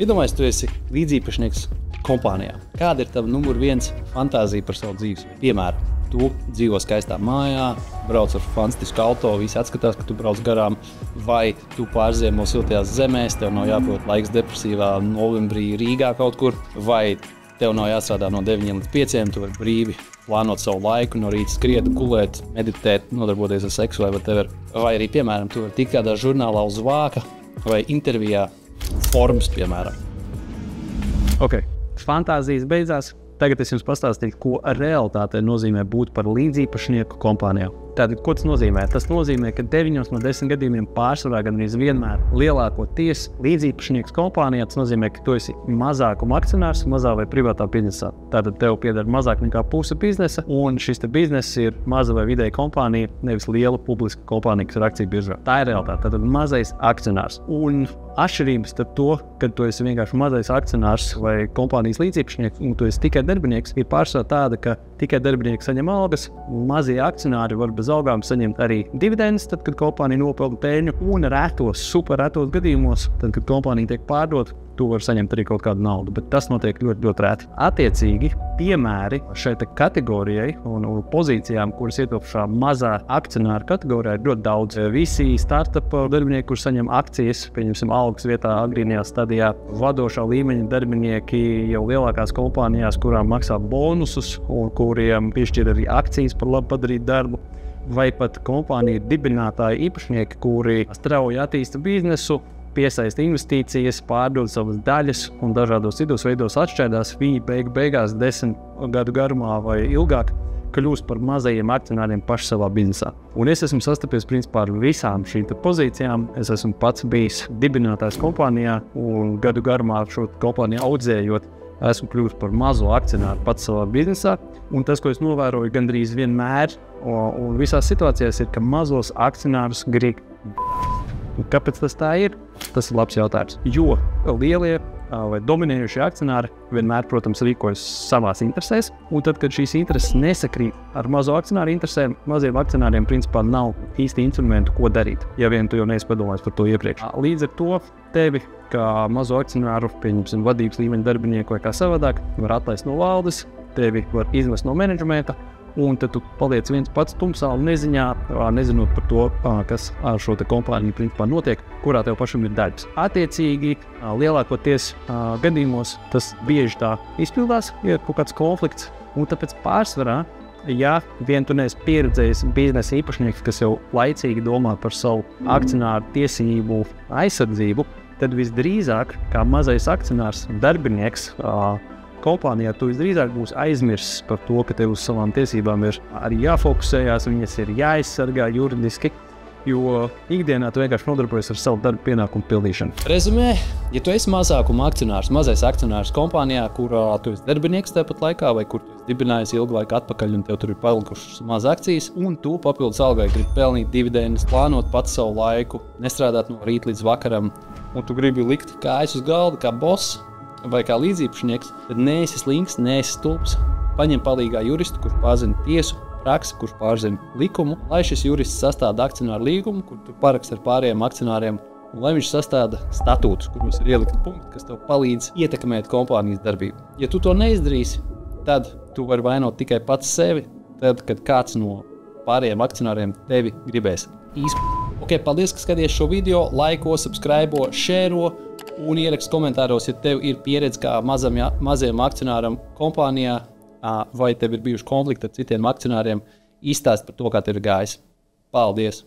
Iedomājies, tu esi līdziepašnieks kompānijā. Kāda ir tava numur viens fantāzija par savu dzīves? Piemēram, tu dzīvo skaistā mājā, brauc ar fantastisku auto, visi atskatās, ka tu brauc garām, vai tu pārziemo siltajās zemēs, tev nav jāprot laiks depresīvā novembrī Rīgā kaut kur, vai tev nav jāstrādā no 9 līdz 5, tu vari brīvi plānot savu laiku, no rīta skriet, gulēt, meditēt, nodarboties ar seksu vai whatever. Vai arī, piemēram, tu vari tikt kādā žurnālā uz vāka vai intervijā Formas, piemēram. Ok, fantāzijas beidzās. Tagad es jums pastāstīšu, ko realitātē nozīmē būt par līdziepašnieku kompānijā. Tātad, ko tas nozīmē? Tas nozīmē, ka 9 no 10 gadījumiem pārsvarā gandrīz vienmēr lielākoties līdziepašnieks kompānijā. Tas nozīmē, ka tu esi mazākuma akcionārs mazā vai privātā biznesā. Tātad tev pieder mazāk nekā puse biznesa, un šis bizness ir maza vai vidēja kompānija, nevis liela publiska kompānija, kas ir akciju biržā. Tā ir realitāte. Tātad mazais akcionārs. Un atšķirības starp to, kad tu esi vienkārši mazais akcionārs vai kompānijas līdziepašnieks, un tu esi tikai darbinieks, ir pārsvarā tāda, ka tikai darbinieki saņem algas, mazie akcionāri var bez algām saņemt arī dividendes, tad, kad kompānija nopelna peļņu, un super retos gadījumos, tad, kad kompānija tiek pārdota, tu vari saņemt arī kaut kādu naudu, bet tas notiek ļoti, ļoti reti. Attiecīgi, piemēri šai kategorijai un pozīcijām, kuras ietilpšā mazā akcionāra kategorijā, ir ļoti daudz. Visi startup darbinieki, kur saņem akcijas, pieņemsim algas vietā agrīnajā stadijā, vadošā līmeņa darbinieki jau lielākās kompānijās, kurām maksā bonusus un kuriem piešķir arī akcijas par labi padarīt darbu, vai pat kompāniju dibinātāji īpašnieki, kuri strauji attīsta biznesu, piesaista investīcijas, pārdod savas daļas un dažādos citos veidos atšķēdās, viņi beigās 10 gadu garumā vai ilgāk kļūst par mazajiem akcionāriem paši savā biznesā. Un es esmu sastapies principā ar visām šīm pozīcijām. Es esmu pats bijis dibinātājs kompānijā un gadu garumā šo kompāniju audzējot, esmu kļūst par mazo akcionāru pats savā biznesā. Un tas, ko es novēroju gandrīz vienmēr un visās situācijās, ir, ka mazos akcionārus grib. Kāpēc tas tā ir? Tas ir labs jautājums. Jo lielie vai dominējušie akcionāri vienmēr, protams, rīkojas savās interesēs, un tad, kad šīs intereses nesakrīt ar mazo akcionāru interesēm, maziem akcionāriem principā nav īsti instrumentu, ko darīt, ja vien tu jau neesi padomājis par to iepriekš. Līdz ar to tevi, kā mazo akcionāru, pieņemsim vadības līmeņa darbinieku vai kā savādāk, var atlaist no valdes, tevi var izmest no menedžmenta, un tad tu paliec viens pats tumsā un neziņā, nezinot par to, kas ar šo kompāniju principā notiek, kurā tev pašam ir daļas. Attiecīgi, lielākoties gadījumos tas bieži tā izpildās, ir kaut kāds konflikts, un tāpēc pārsvarā, ja vien tu neesi pieredzējis biznesa īpašnieks, kas jau laicīgi domā par savu akcionāru tiesību aizsardzību, tad visdrīzāk, kā mazais akcionārs, darbinieks, kompānijā tu visdrīzāk būs aizmirsis par to, ka tev uz savām tiesībām ir arī jāfokusējās, viņas ir jāizsargā juridiski, jo ikdienā tu vienkārši nodarbojies ar savu darbu pienākumu pildīšanu. Rezumē, ja tu esi mazākuma akcionārs, mazais akcionārs kompānijā, kurā tu esi darbinieks tāpat laikā, vai kur tu esi dibinājis ilgu laiku atpakaļ un tev tur ir palikušas maz akcijas, un tu papildus algai gribi pelnīt dividendes, plānot pats savu laiku, nestrādāt no rīta līdz vakaram, un tu gribi likt kājas uz galda kā boss, vai kā līdziepašnieks, tad neesi slinks, neesi stulbs. Paņem palīgā juristu, kurš pārzina tiesu praksi, kurš pārzina likumu, lai šis jurists sastāda akcionāru līgumu, kur tu paraksti ar pārējiem akcionāriem, un lai viņš sastāda statūtus, kuros ir ielikti punkti, kas tev palīdz ietekmēt kompānijas darbību. Ja tu to neizdarīsi, tad tu vari vainot tikai pats sevi, tad, kad kāds no pārējiem akcionāriem tevi gribēs īstenot. Ok, paldies, ka skaties šo video, laiko, subscribe, share un ierakst komentāros, ja tev ir pieredze kā mazajam akcionāram kompānijā, vai tev ir bijuši konflikti ar citiem akcionāriem, izstāst par to, kā tev ir gājis. Paldies!